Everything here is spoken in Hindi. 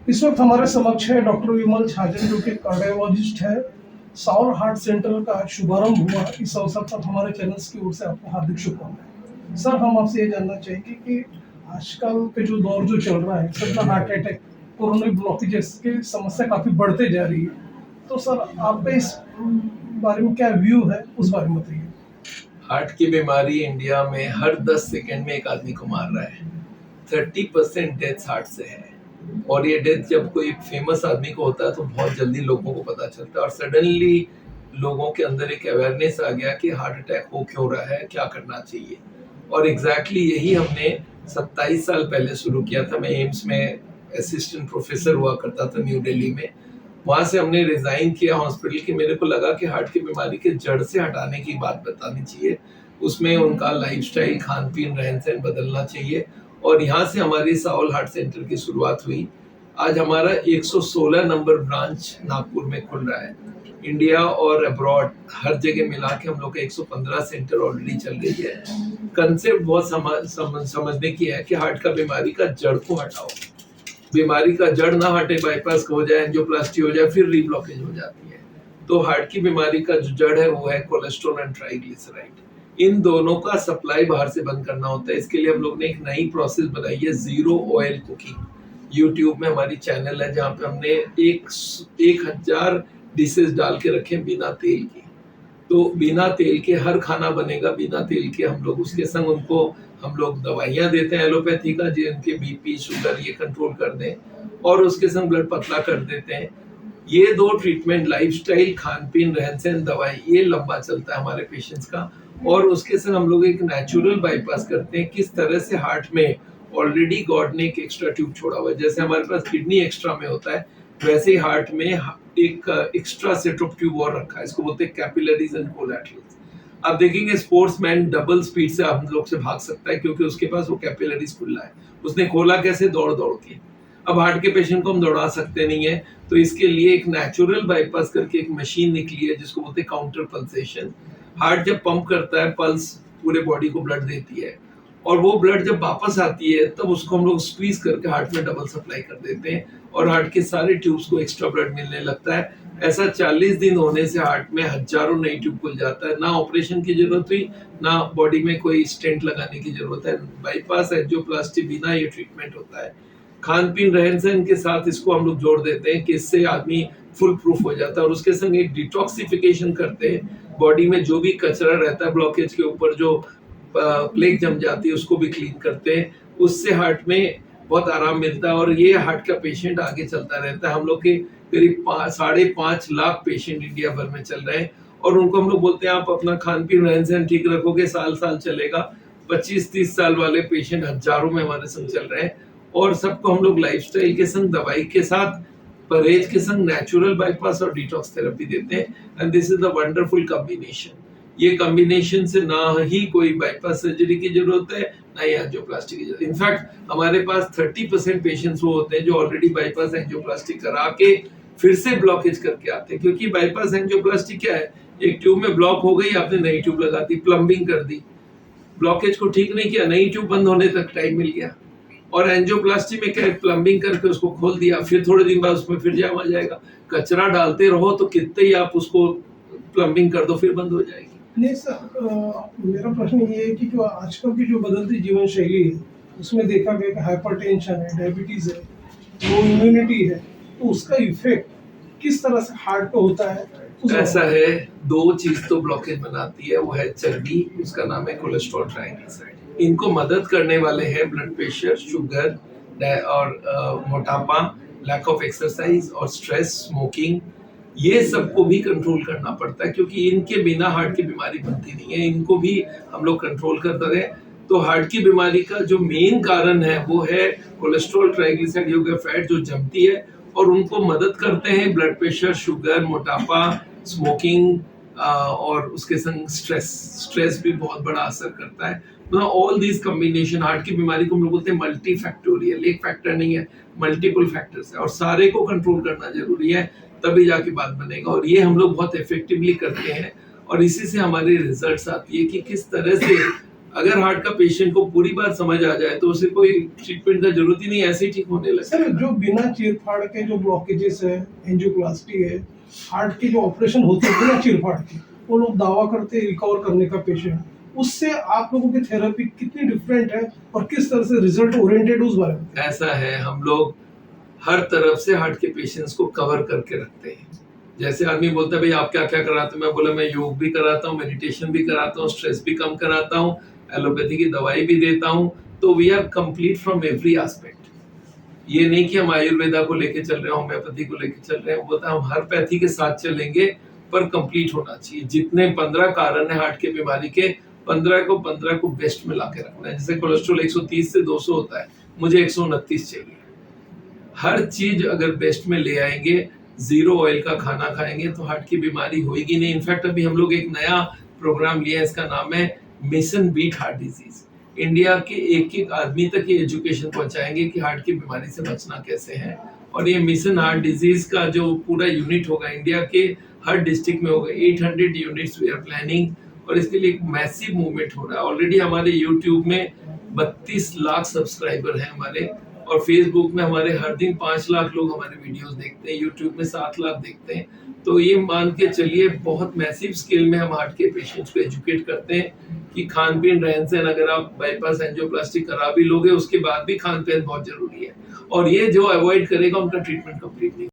इस वक्त हमारे समक्ष है डॉक्टर विमल छाजन, जो कि कार्डियोलॉजिस्ट है। साउल हार्ट सेंटर का शुभारंभ हुआ, इस अवसर पर हमारे चैनल्स की ओर से आपको हार्दिक शुभकामनाएं। सर, हम आपसे ये जानना चाहेंगे कि आजकल के जो दौर जो चल रहा है, sir, heart attack, coronary blockages की समस्या काफी बढ़ते जा रही है। तो सर, आपका इस बारे में क्या व्यू है, उस बारे में बताइए। हार्ट की बीमारी इंडिया में हर 10 सेकंड में एक आदमी को मार रहा है। 30% डेथ हार्ट से है। और ये डेथ जब कोई फेमस आदमी को होता है तो बहुत जल्दी लोगों को पता चलता है, और सडनली लोगों के अंदर एक अवेयरनेस आ गया कि हार्ट अटैक हो क्यों रहा है, क्या करना चाहिए। और एग्जैक्टली यही हमने 27 साल पहले शुरू किया था। मैं एम्स में असिस्टेंट प्रोफेसर हुआ करता था न्यू दिल्ली में। वहां से हमने रिजाइन किया हॉस्पिटल की। मेरे को लगा कि हार्ट की बीमारी के जड़ से हटाने की बात बतानी चाहिए, उसमें उनका लाइफस्टाइल, खान पीन, रहन सहन बदलना चाहिए। और यहाँ से हमारी साउल हार्ट सेंटर की शुरुआत हुई। आज हमारा 116 नंबर ब्रांच नागपुर में खुल रहा है। इंडिया और अब्रॉड हर जगह मिला के हम लोग का 115 सेंटर ऑलरेडी चल रही है। कंसेप्ट बहुत समझने की है कि हार्ट का बीमारी का जड़ को हटाओ। बीमारी का जड़ ना हटे, बाईपास हो जाए, एंजियोप्लास्टी हो जाए, फिर रीब्लॉकेज हो जाती है। तो हार्ट की बीमारी का जो जड़ है वो है कोलेस्ट्रॉल एंड ट्राइग्लिसराइड। इन दोनों का सप्लाई बाहर से बंद करना होता है। इसके लिए हम लोग ने एक नई प्रोसेस बनाई है, जीरो ऑयल कुकिंग। यूट्यूब में हमारी चैनल है जहाँ पे हमने 1000 डिशेस डाल के रखे बिना तेल की। तो बिना तेल के हर खाना बनेगा, बिना तेल के। हम लोग उसके संग उनको हम लोग दवाइयाँ देते हैं एलोपैथी का, जिनके बीपी, शुगर ये कंट्रोल कर दें, और उसके संग ब्लड पतला कर देते हैं। ये दो ट्रीटमेंट, लाइफस्टाइल, खान पीन, रहन सहन, दवाई, ये लंबा चलता है हमारे पेशेंट्स का। और उसके संग हम लोग एक नेचुरल बाईपास करते हैं। किस तरह से हार्ट में ऑलरेडी गॉड ने एक एक्स्ट्रा ट्यूब छोड़ा हुआ है, जैसे हमारे पास किडनी एक्स्ट्रा में होता है, वैसे ही हार्ट में एक एक्स्ट्रा सेट ऑफ ट्यूब और रखा है। इसको बोलते हैं कैपिलरीज एंड कोलैटरल्स। आप देखेंगे स्पोर्ट्समैन डबल स्पीड से हम लोग से भाग सकता है, क्योंकि उसके पास वो कैपिलरीज खुला है। उसने खोला कैसे? दौड़ दौड़ के। अब हार्ट के पेशेंट को हम दौड़ा सकते नहीं है, तो इसके लिए एक नेचुरल बाईपास करके एक मशीन निकली है जिसको बोलते हैं काउंटर पल्सेशन। हार्ट जब पंप करता है, पल्स पूरे बॉडी को ब्लड देती है, और वो ब्लड जब वापस आती है तब उसको हम लोग स्क्वीज करके हार्ट में डबल सप्लाई कर देते हैं, और हार्ट के सारे ट्यूब्स को एक्स्ट्रा ब्लड मिलने लगता है। ऐसा 40 दिन होने से हार्ट में हजारों नई ट्यूब खुल जाता है। ना ऑपरेशन की जरूरत हुई, ना बॉडी में कोई स्टेंट लगाने की जरूरत है। बाईपास, एंजियोप्लास्टी, बिना ये ट्रीटमेंट होता है। खान पीन, रहन सहन के साथ इसको हम लोग जोड़ देते हैं कि इससे आदमी फुल प्रूफ हो जाता है। और उसके संग एक डिटॉक्सिफिकेशन करते हैं। बॉडी में जो भी कचरा रहता है ब्लॉकेज के ऊपर, जो प्लेग जम जाती है, उसको भी क्लीन करते हैं। उससे हार्ट में बहुत आराम मिलता है, और ये हार्ट का पेशेंट आगे चलता रहता है। हम लोग के करीब 5.5 लाख पेशेंट इंडिया भर में चल रहे हैं, और उनको हम लोग बोलते हैं आप अपना खान पीन, रहन सहन ठीक रखोगे, साल साल चलेगा। 25-30 साल वाले पेशेंट हजारों में हमारे संग चल रहे हैं। और सबको हम लोग लाइफस्टाइल के संग, दवाई के साथ, परहेज के संग नेचुरल बाईपास और डिटॉक्स थेरेपी देते हैं। And this is the wonderful combination. ये कॉम्बिनेशन से ना ही कोई बाईपास सर्जरी की जरूरत है, ना ही एंजियोप्लास्टी की जरूरत। इनफैक्ट हमारे पास 30% पेशेंट्स वो होते हैं जो ऑलरेडी बाईपास एंजियोप्लास्टी करा के फिर से ब्लॉकेज करके आते हैं। क्योंकि बाईपास एंजियोप्लास्टी क्या है? एक ट्यूब में ब्लॉक हो गई, आपने नई ट्यूब लगा दी, प्लम्बिंग कर दी, ब्लॉकेज को ठीक नहीं किया, नई ट्यूब बंद होने तक टाइम मिल गया। और एंजियोप्लास्टी में क्या, प्लम्बिंग करके उसको खोल दिया, फिर थोड़े दिन बाद उसमें फिर जाम आ जाएगा। कचरा डालते रहो तो कितने ही आप उसको प्लम्बिंग कर दो, फिर बंद हो जाएगी। नहीं सर, मेरा प्रश्न ये है कि जो आजकल की जो बदलती जीवन शैली है, उसमें देखा गया कि हाइपरटेंशन है, डायबिटीज है, लो इम्यूनिटी है, तो उसका इफेक्ट किस तरह से हार्ट पे होता है? ऐसा है, दो चीज तो ब्लॉकेज बनाती है, वो है चर्बी, उसका नाम है कोलेस्ट्रॉल, ट्राइग्लिसराइड। इनको मदद करने वाले हैं ब्लड प्रेशर, शुगर, और मोटापा, लैक ऑफ एक्सरसाइज और स्ट्रेस, स्मोकिंग। ये सबको भी कंट्रोल करना पड़ता है, क्योंकि इनके बिना हार्ट की बीमारी बनती नहीं है। इनको भी हम लोग कंट्रोल करते रहे तो हार्ट की बीमारी का जो मेन कारण है वो है कोलेस्ट्रॉल, ट्राइग्लिसराइड, योगा फैट जो जमती है। और उनको मदद करते हैं ब्लड प्रेशर, शुगर, मोटापा, स्मोकिंग, और उसके संग स्ट्रेस भी बहुत बड़ा असर करता है। मतलब ऑल दिस कॉम्बिनेशन हार्ट की बीमारी को हम लोग बोलते हैं मल्टी फैक्टोरियल। एक फैक्टर नहीं है, मल्टीपल फैक्टर्स है, और सारे को कंट्रोल करना जरूरी है, तभी जाके बात बनेगा। और ये हम लोग बहुत इफेक्टिवली करते हैं, और इसी से हमारी रिजल्ट्स आती है कि किस तरह से अगर हार्ट का पेशेंट को पूरी बात समझ आ जाए तो उसे कोई ट्रीटमेंट का जरूरत ही नहीं, ऐसे ही ठीक होने लगता सर है। जो बिना चीरफाड़ के जो ब्लॉकेजेस है, एंजियोप्लास्टी है, हार्ट की जो ऑपरेशन होती है बिना चीरफाड़ के, वो लोग दावा करते हैं रिकवर करने का पेशेंट, उससे आप लोगों की थेरेपी कितनी डिफरेंट है और किस तरह से रिजल्ट ओरिएंटेड उस बारे में? ऐसा है, हम लोग हर तरफ से हार्ट के पेशेंट्स को कवर करके रखते हैं। जैसे आदमी बोलता है भाई आप क्या क्या कराते हो, मैं बोला मैं योग भी कराता हूँ, मेडिटेशन भी कराता हूँ, स्ट्रेस भी कम कराता हूँ, एलोपैथी की दवाई भी देता हूँ। तो we are complete from every aspect. ये नहीं कि हम आयुर्वेदा को लेके चल रहे हैं, होम्योपैथी को लेके चल रहे हैं, वो तो हम हर पैथी के साथ चलेंगे, पर कंप्लीट होना चाहिए। जितने 15 कारण है हार्ट की बीमारी के, 15 को बेस्ट में लाके रखना है। जैसे कोलेस्ट्रॉल 130 से 200 होता है, मुझे 129 चाहिए। हर चीज अगर बेस्ट में ले आएंगे, जीरो ऑयल का खाना खाएंगे तो हार्ट की बीमारी होगी नहीं। इनफैक्ट अभी हम लोग एक नया प्रोग्राम लिया है, इसका नाम है mission beat heart disease. India के एक एक आदमी तक ये एजुकेशन पहुंचाएंगे कि हार्ट की बीमारी से बचना कैसे है। और ये मिशन हार्ट डिजीज का जो पूरा यूनिट होगा इंडिया के हर डिस्ट्रिक्ट में होगा, 800 यूनिट्स वी आर प्लानिंग। और इसके लिए एक मैसिव मूवमेंट हो रहा है। ऑलरेडी हमारे यूट्यूब में 32 लाख सब्सक्राइबर हैं हमारे, और फेसबुक में हमारे हर दिन 5 लाख लोग हमारे वीडियोस देखते हैं, यूट्यूब में 7 लाख देखते हैं। तो ये मान के चलिए बहुत मैसिव स्केल में हम हार्ट के पेशेंट्स को एजुकेट करते हैं कि खान पीन रहन सहन, अगर आप बाईपास एंजियोप्लास्टी करा भी लोगे उसके बाद भी खान पीन बहुत जरूरी है, और ये जो अवॉइड करेगा उनका ट्रीटमेंट कंप्लीट नहीं